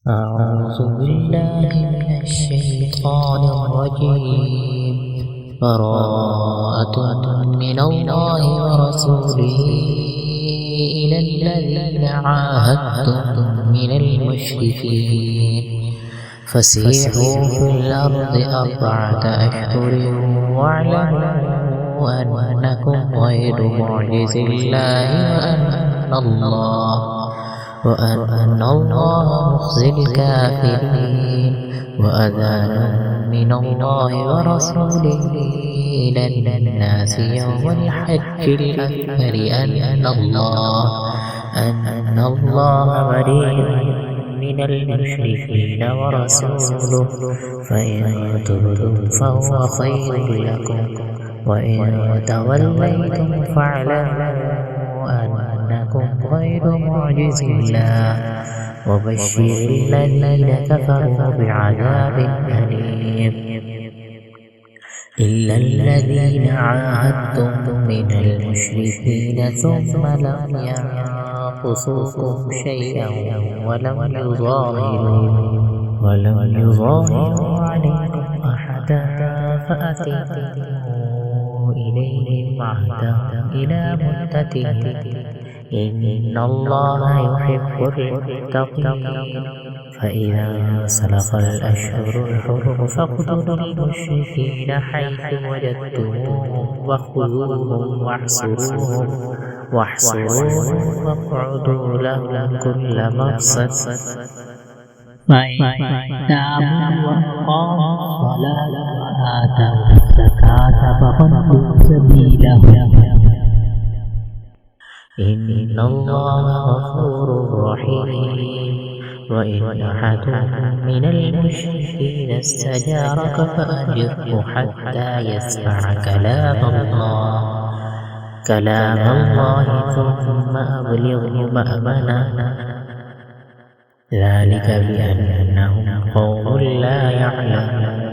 أعوذ بالله من الشيطان الرجيم. براءة من الله ورسوله إلى الذين عاهدتم من المشركين فسيحوا في الأرض 4 أشهر واعلموا أنكم غير معجز الله وأن الله مخزي الكافرين. وأذان من الله ورسوله إلى الناس يوم الحج الأكبر أن الله بريء من المشركين ورسوله فإن تبتم فهو خير لكم وإن توليتم فاعلموا أنكم غير معجز الله وبشر الذين كفروا بعذاب أليم. إلا الذين عاهدتم من المشركين ثم لم ينقصوكم شيئا ولم يظاهروا عليكم أحدا فأتموا إليهم عهدهم إلى مدتهم إن الله يحب المتقين. فإذا سلخ الأشهر الحرم فاقتلوا المشركين حيث وجدتموهم وخذوهم واحصروهم واقعدوا لهم كل مرصد. فإن تابوا وأقاموا الصلاة وآتوا الزكاة فخلوا سبيلهم إن الله غفور رحيم. وإن أحد من المشركين استجارك فأجره حتى يسمع كلام الله ثم أبلغه مأمنه ذلك بأنهم قوم لا يعلمون.